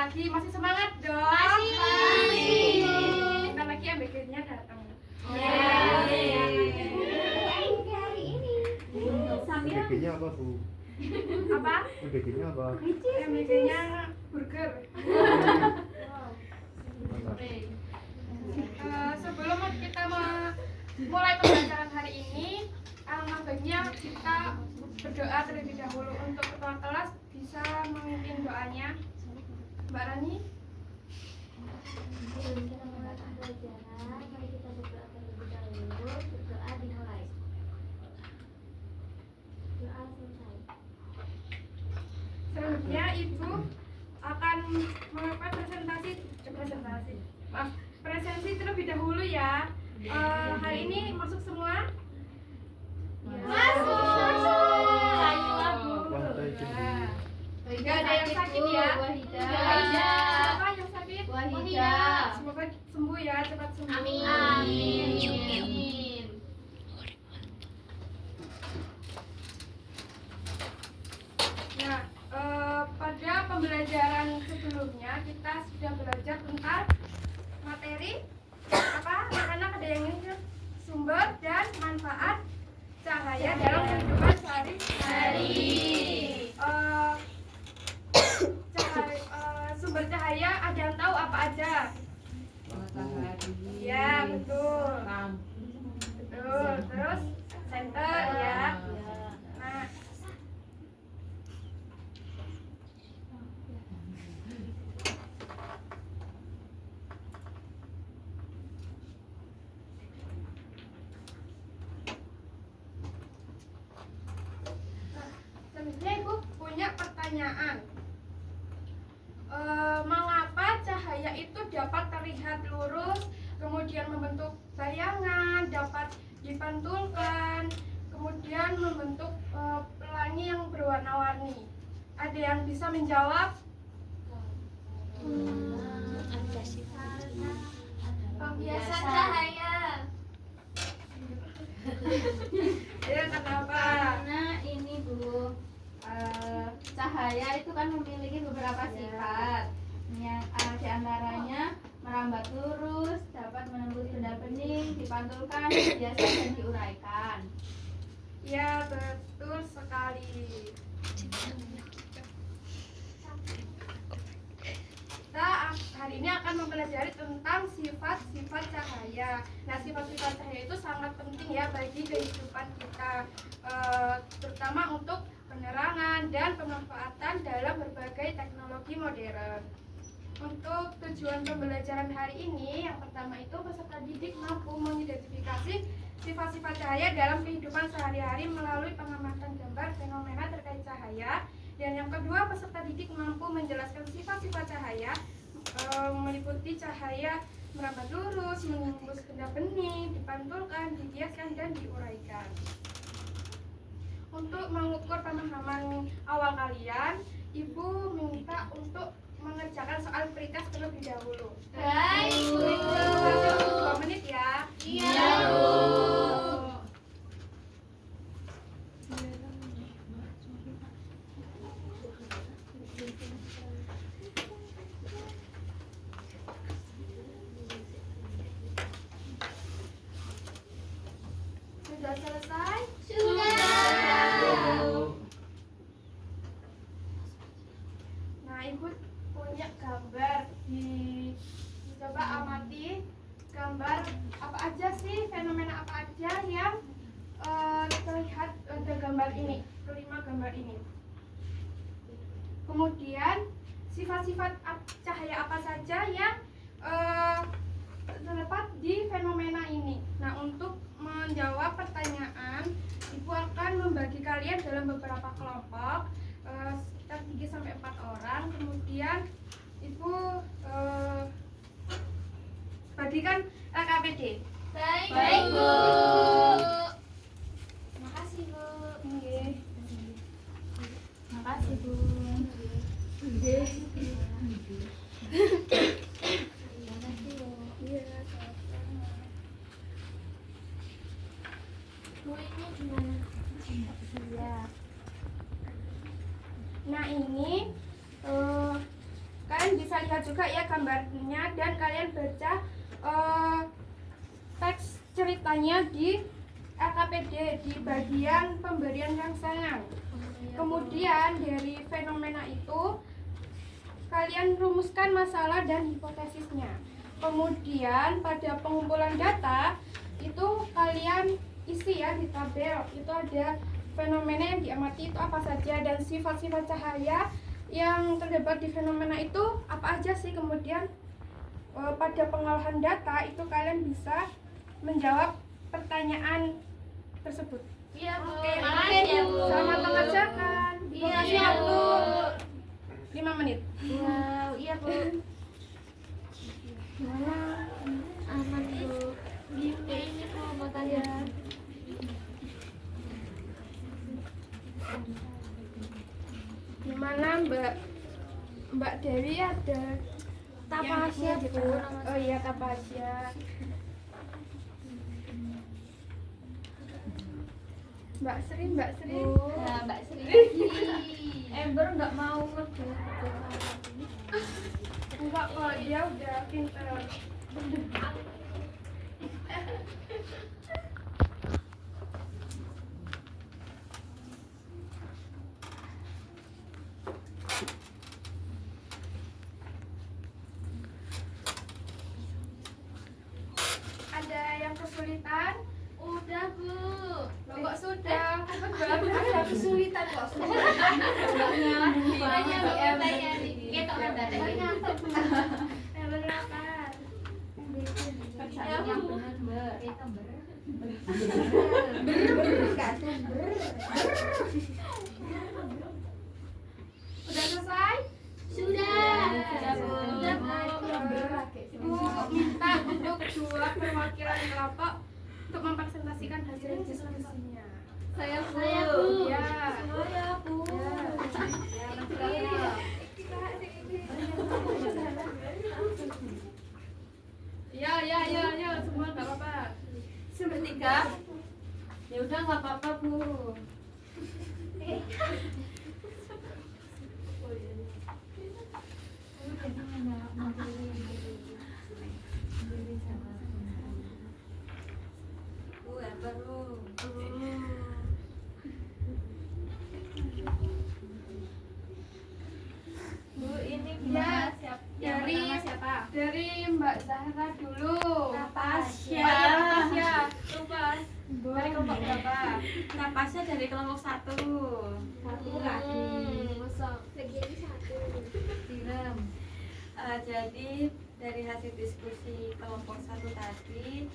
lagi, masih semangat dong? Masih. Bentar lagi MBG-nya datang. MBG-nya apa, Bu? Apa? MBG-nya apa? MBG-nya burger. Sebelum kita mulai pembelajaran hari ini, alangkah baiknya kita berdoa terlebih dahulu. Untuk ketua kelas bisa memimpin doanya, Mbak Rani. Sebelum kita mulai pembelajaran, mari kita berdoa terlebih dahulu. Berdoa dimulai. Doa selesai. Selanjutnya Ibu akan melakukan presentasi terlebih dahulu ya. Hari ini masuk semua? Masuk. Gak ada yang sakit ya? Wahida. Siapa yang sakit? Wahida. Semoga sembuh ya, cepat sembuh. Amin. Nah, pada pembelajaran sebelumnya kita sudah belajar tentang materi apa? Anak-anak ada yang ingin sumber dan manfaat cahaya dalam kehidupan sehari-hari. Sumber cahaya ada yang tahu apa aja? Iya, betul. Betul. Terus center ya. Nah, selanjutnya Ibu punya pertanyaan. Mengapa cahaya itu dapat terlihat lurus, kemudian membentuk bayangan, dapat dipantulkan, kemudian membentuk pelangi yang berwarna-warni? Ada yang bisa menjawab? Pembiasa cahaya. Ya, kenapa? Karena ini Bu, cahaya itu kan memiliki beberapa sifat. Yang diantaranya merambat lurus, dapat menembus benda bening, dipantulkan, biasa dan diuraikan. Ya, betul sekali. Kita hari ini akan mempelajari tentang sifat-sifat cahaya. Nah, sifat-sifat cahaya itu sangat penting ya bagi kehidupan kita, terutama untuk penerangan dan pemanfaatan dalam berbagai teknologi modern. Untuk tujuan pembelajaran hari ini, yang pertama itu peserta didik mampu mengidentifikasi sifat-sifat cahaya dalam kehidupan sehari-hari melalui pengamatan gambar fenomena terkait cahaya. Dan yang kedua, peserta didik mampu menjelaskan sifat-sifat cahaya meliputi cahaya merambat lurus, menembus benda bening, dipantulkan, dibiaskan, dan diuraikan. Untuk mengukur pemahaman awal kalian, Ibu minta untuk mengerjakan soal pretest terlebih dahulu. Baik, Bu. 2 menit ya. Iya, Bu. Sudah selesai? Nah, Ibu punya gambar. Coba amati gambar apa aja sih, fenomena apa aja yang terlihat pada gambar ini, kelima gambar ini. Kemudian sifat-sifat cahaya apa saja yang terdapat di fenomena ini. Nah, untuk menjawab pertanyaan, Ibu akan membagi kalian dalam beberapa kelompok, sekitar 3-4 orang. Kemudian Ibu bagikan LKPD. Baik, Bu. Makasih, Bu. Makasih Bu. Bu, ini gimana? Iya. Nah, ini kalian bisa lihat juga ya gambarnya dan kalian baca teks ceritanya di LKPD di bagian pemberian rangsangan. Kemudian dari fenomena itu kalian rumuskan masalah dan hipotesisnya. Kemudian pada pengumpulan data itu kalian isi ya di tabel. Itu ada fenomena yang diamati itu apa saja dan sifat-sifat cahaya yang terdapat di fenomena itu apa aja sih. Kemudian pada pengolahan data itu kalian bisa menjawab pertanyaan tersebut. Iya, Bu. Oke, Makasih ya, Bu. selamat mengerjakan. Iya, Kasih Bu. waktu 5 menit. Wow, iya, Bu. Gimana? Aman, Bu. Ini Bu mau tanya. Gimana Mbak Dewi ada Tapasya, yang- Bu, nama Oh iya, Tapasya. Mbak Sri. Nah, Mbak Sri lagi. Ember nggak mau ngerjain. Enggak kok, dia udah pinter. Ada yang kesulitan? Udah, Bu. Loh, kok sudah? Baru ada kesulitan kok sudah. Tanya, Bu. Tanya nih. Kita orang datanya. Silakan. Kerjaan yang benar, Mbak. Udah selesai? Sudah. Sudah, Bu. Sudah, Bu. Bu minta untuk 2 perwakilan kelompok untuk mempresentasikan hasil diskusinya. Saya Bu. Saya, Bu. Ya. Saya, Bu. Ya, semua nggak apa-apa. Bertiga. Ya udah nggak apa-apa, Bu. Bu, Ember lu. Bu, ini gimana? Dari- Yang pertama siapa? Dari Mbak Zahra dulu. Tapasya. Oh, iya, Tapasya. Lupa. Dari kelompok berapa? Napasnya dari kelompok 1. Satu lagi. Bagian 1. Direm. Jadi dari hasil diskusi kelompok 1 tadi,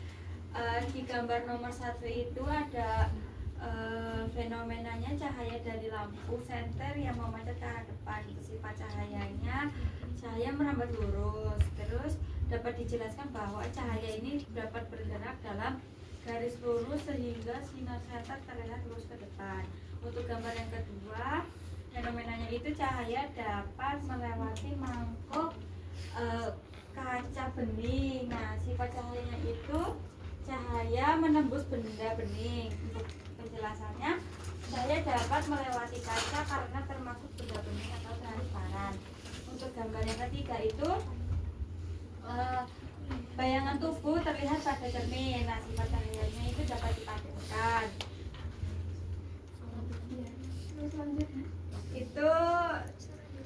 di gambar nomor 1 itu ada fenomenanya cahaya dari lampu senter yang memancar ke arah depan. Sifat cahayanya, cahaya merambat lurus. Terus dapat dijelaskan bahwa cahaya ini dapat bergerak dalam garis lurus sehingga sinar senter terlihat lurus ke depan. Untuk gambar yang kedua, fenomenanya itu cahaya dapat melewati mangkuk kaca bening. Nah, sifat cahayanya itu cahaya menembus benda bening. Untuk penjelasannya, cahaya dapat melewati kaca karena termasuk benda bening atau transparan. Untuk gambar yang ketiga itu bayangan tubuh terlihat pada cermin. Nah, sifat cahayanya itu dapat dipadankan. Itu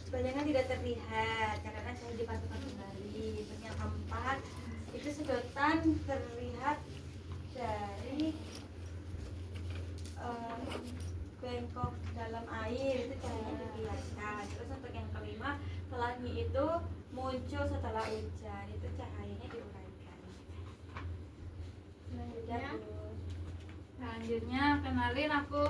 bayangan tidak terlihat karena cahaya dipantulkan kembali. Terus yang keempat itu sedotan terlihat dari bengkok dalam air, itu cahayanya dibiarkan. Terus untuk yang kelima, pelangi itu muncul setelah hujan, itu cahayanya diuraikan. Selanjutnya, selanjutnya kenalin aku.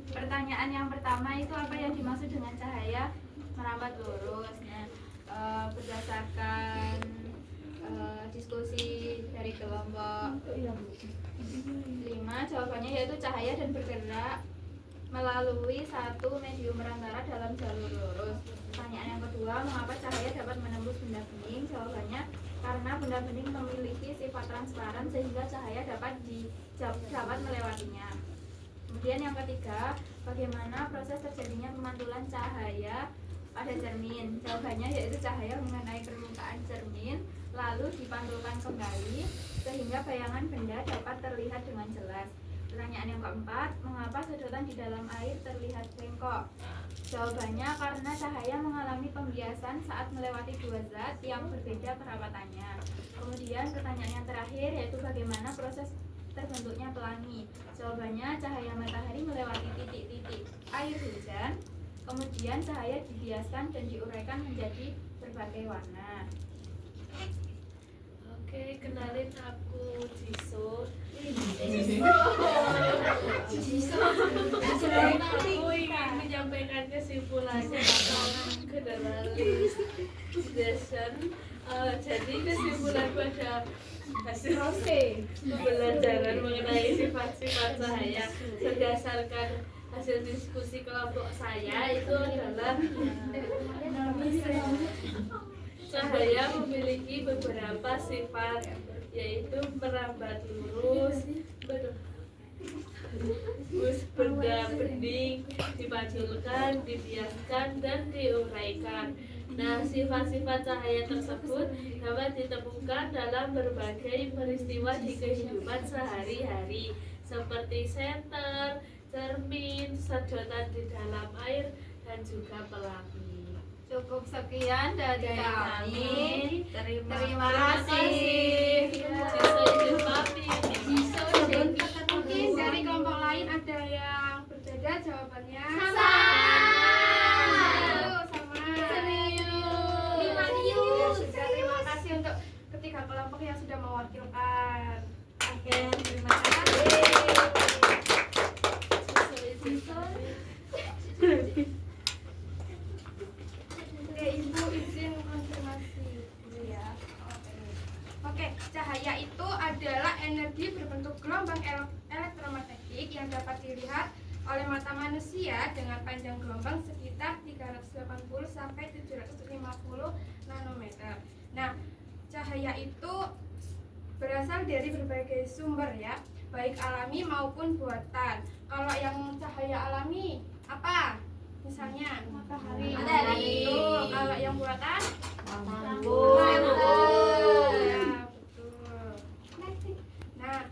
Pertanyaan yang pertama itu apa yang dimaksud dengan cahaya merambat lurus? Nah, berdasarkan diskusi dari kelompok 5, jawabannya yaitu cahaya dan bergerak melalui satu medium perantara dalam jalur lurus. Pertanyaan yang kedua, mengapa cahaya dapat menembus benda bening? Jawabannya karena benda bening memiliki sifat transparan sehingga cahaya dapat melewatinya. Kemudian yang ketiga, bagaimana proses terjadinya pemantulan cahaya pada cermin? Jawabannya yaitu cahaya mengenai permukaan cermin lalu dipantulkan kembali sehingga bayangan benda dapat terlihat dengan jelas. Pertanyaan yang keempat, mengapa sedotan di dalam air terlihat bengkok? Jawabannya karena cahaya mengalami pembiasan saat melewati dua zat yang berbeda kerapatannya. Kemudian pertanyaan yang terakhir yaitu bagaimana proses terbentuknya pelangi? Jawabannya cahaya matahari melewati titik-titik air hujan, kemudian cahaya dibiaskan dan diuraikan menjadi berbagai warna. Oke, kenalin aku Jisoo. Aku ingin menyampaikan kesimpulannya atau generalization. Jadi kesimpulan pada hasil pembelajaran mengenai sifat-sifat cahaya berdasarkan hasil diskusi kelompok saya itu adalah cahaya memiliki beberapa sifat, yaitu merambat lurus, benda bening, dipantulkan, dibiaskan, dan diuraikan. Nah, sifat-sifat cahaya tersebut dapat ditemukan dalam berbagai peristiwa di kehidupan sehari-hari, seperti senter, cermin, sedotan di dalam air, dan juga pelangi. Cukup sekian dari kami. Terima kasih. kasih. Mungkin dari kelompok lain ada yang berbeda jawabannya. Sama. Ya sudah, terima kasih untuk ketiga kelompok yang sudah mewakilkan. Oke, terima kasih. Oke, Ibu izin konfirmasi dulu ya. Oke, cahaya itu adalah energi berbentuk gelombang elektromagnetik yang dapat dilihat oleh mata manusia dengan panjang gelombang sekitar 380 sampai 750 nanometer. Nah, cahaya itu berasal dari berbagai sumber ya, baik alami maupun buatan. Kalau yang cahaya alami apa? Misalnya matahari. Betul. Kalau yang buatan lampu. Ya, betul. Nah,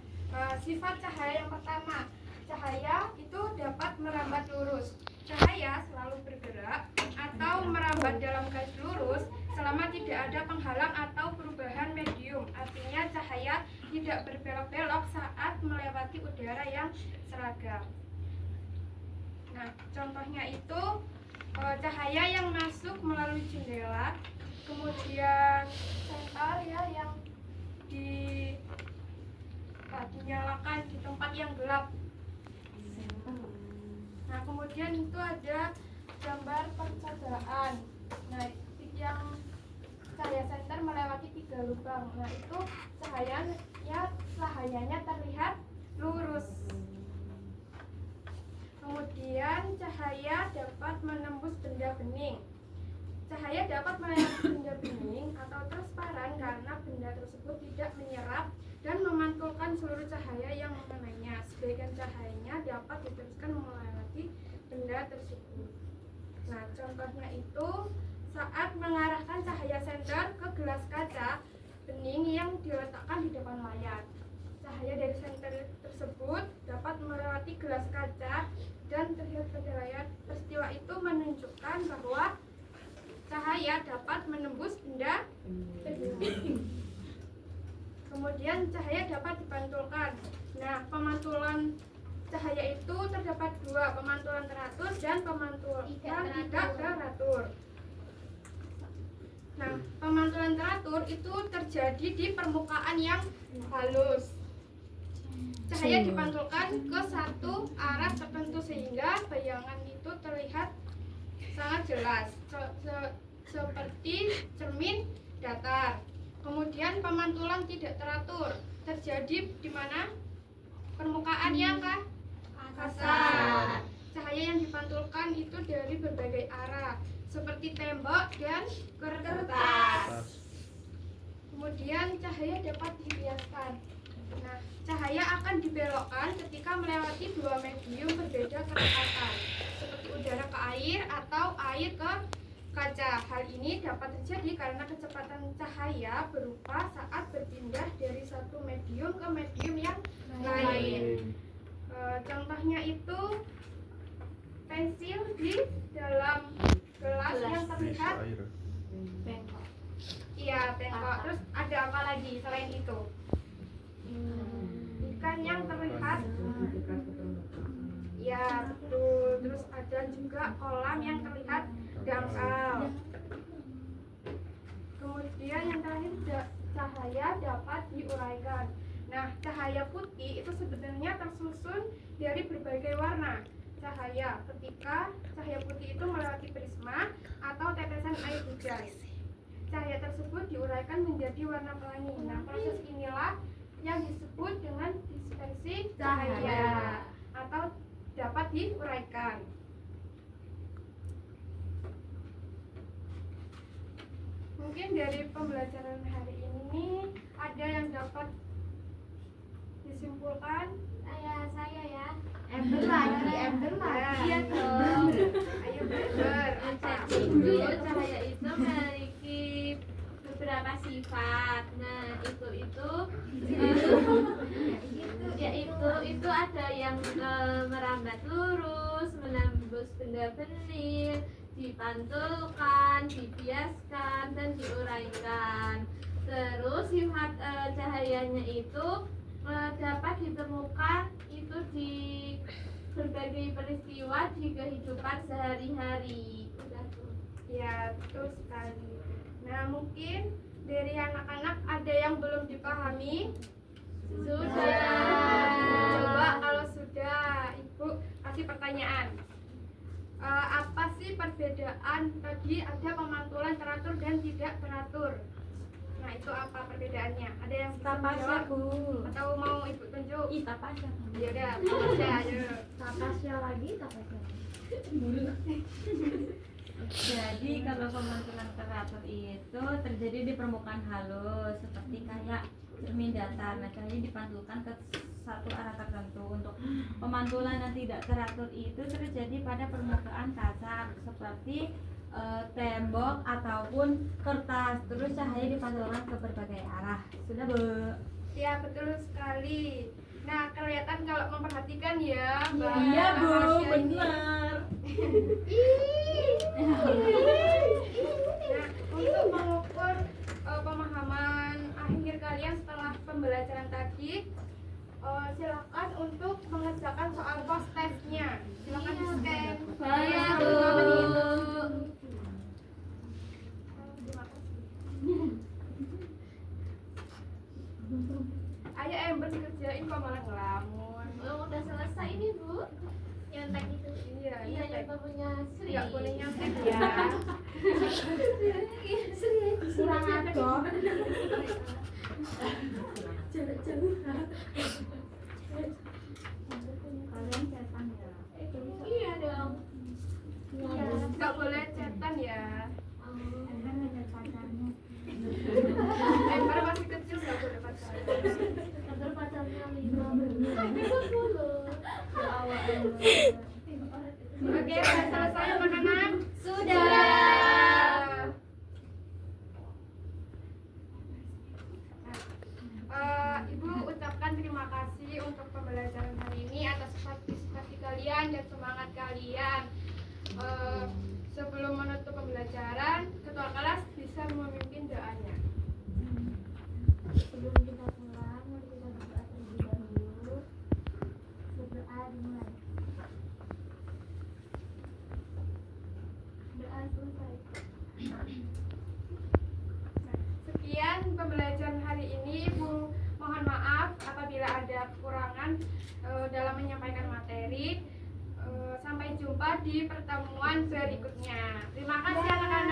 sifat cahaya yang pertama, cahaya itu dapat merambat lurus. Cahaya selalu bergerak atau merambat dalam garis lurus selama tidak ada penghalang atau perubahan medium. Artinya cahaya tidak berbelok-belok saat melewati udara yang seragam. Nah, contohnya itu cahaya yang masuk melalui jendela, kemudian senter ya yang dinyalakan di tempat yang gelap. Nah, kemudian itu ada gambar percobaan. Nah, yang cahaya senter melewati 3 lubang. Nah, itu cahayanya terlihat lurus. Kemudian cahaya dapat menembus benda bening. Cahaya dapat melewati benda bening atau transparan karena benda tersebut tidak menyerap dan memantulkan seluruh cahaya yang mengenainya. Sebagian cahayanya dapat diteruskan melewati benda tersebut. Nah, contohnya itu saat mengarahkan cahaya senter ke gelas kaca bening yang diletakkan di depan layar. Cahaya dari senter tersebut dapat melewati gelas kaca dan terlihat pada layar. Peristiwa itu menunjukkan bahwa cahaya dapat menembus benda bening. Kemudian cahaya dapat dipantulkan. Nah, pemantulan cahaya itu terdapat 2, pemantulan teratur dan pemantulan tidak teratur. Nah, pemantulan teratur itu terjadi di permukaan yang halus. Cahaya dipantulkan ke satu arah tertentu sehingga bayangan itu terlihat sangat jelas, seperti cermin datar. Kemudian pemantulan tidak teratur terjadi di mana permukaan yang kasar. Cahaya yang dipantulkan itu dari berbagai arah, seperti tembok dan kertas. Kemudian cahaya dapat dibiaskan. Nah, cahaya akan dibelokkan ketika melewati 2 medium berbeda kecepatan, seperti udara ke air atau air ke kaca. Hal ini dapat terjadi karena kecepatan cahaya berubah saat berpindah dari satu medium ke medium yang lain. Contohnya itu pensil di dalam gelas yang terlihat Bengkok. iya bengkok. Terus ada apa lagi selain itu? Ikan yang terlihat ya betul. Terus ada juga kolam yang terlihat dangkal. Kemudian yang terakhir cahaya dapat diuraikan. Nah, cahaya putih itu sebenarnya tersusun dari berbagai warna cahaya ketika cahaya putih itu melewati prisma atau tetesan air hujan. Cahaya tersebut diuraikan menjadi warna pelangi. Nah, proses inilah yang disebut dengan dispersi cahaya atau dapat diuraikan. Mungkin dari pembelajaran hari ini ada yang dapat disimpulkan? Saya ya. Ember lagi. Iya dong. Ayo belajar. Apa? Itu cahaya itu memiliki beberapa sifat. Nah, itu ada yang merambat lurus, menembus benda bening, dipantulkan, dibiaskan, dan diuraikan. Terus sifat cahayanya itu dapat ditemukan itu di berbagai peristiwa di kehidupan sehari-hari. Udah tuh. Ya, betul sekali. Nah, mungkin dari anak-anak ada yang belum dipahami? Sudah. Coba kalau sudah, Ibu kasih pertanyaan. Apa sih perbedaan tadi ada pemantulan teratur dan tidak teratur? Nah, itu apa perbedaannya? Ada yang bisa menjawab? Bu. Atau mau Ibu tunjuk? Tapasya. Ya udah, Tapasya, ayo. Tapasya lagi. Jadi kalau pemantulan teratur itu terjadi di permukaan halus seperti kayak cermin datar. Nah, cahaya dipantulkan ke satu arah tertentu. Untuk pemantulan yang tidak teratur itu terjadi pada permukaan kaca seperti tembok ataupun kertas. Terus cahaya dipantulkan ke berbagai arah. Sudah, Bu? Ya, betul sekali. Nah, kelihatan kalau memperhatikan ya, Mbak. Iya, Bu, Tasya ini. benar. Nah, untuk mengukur pemahaman akhir kalian setelah pembelajaran tadi, silakan untuk mengerjakan soal post testnya. Silakan di scan. Iya, Bu. Terima kasih. Ayo Ember dikerjain kok malah ngelamun. Udah selesai ini, Bu. Nyontek itu. Iya, Iya, nyontek. yang punya Sri. Nggak boleh nyontek ya. Kurang ajar. Kalian setan ya. Iya dong. Iya, nggak boleh cetan ya. Ember ada pacarnya. Ember masih kecil nggak boleh pacaran. Kantor pacarnya 50. Ya Allah. Oke, udah selesai anak-anak? Sudah. Ibu ucapkan terima kasih untuk pembelajaran hari ini atas partisipasi kalian dan semangat kalian. Sebelum menutup pembelajaran, ketua kelas bisa memimpin doanya. Sebelum kita pulang, mari kita berdoa terlebih dahulu. Berdoa dimulai. Doa selesai. Sekian pembelajaran hari ini. Ibu mohon maaf apabila ada kekurangan dalam menyampaikan materi. Sampai jumpa di pertemuan berikutnya. Terima kasih anak-anak.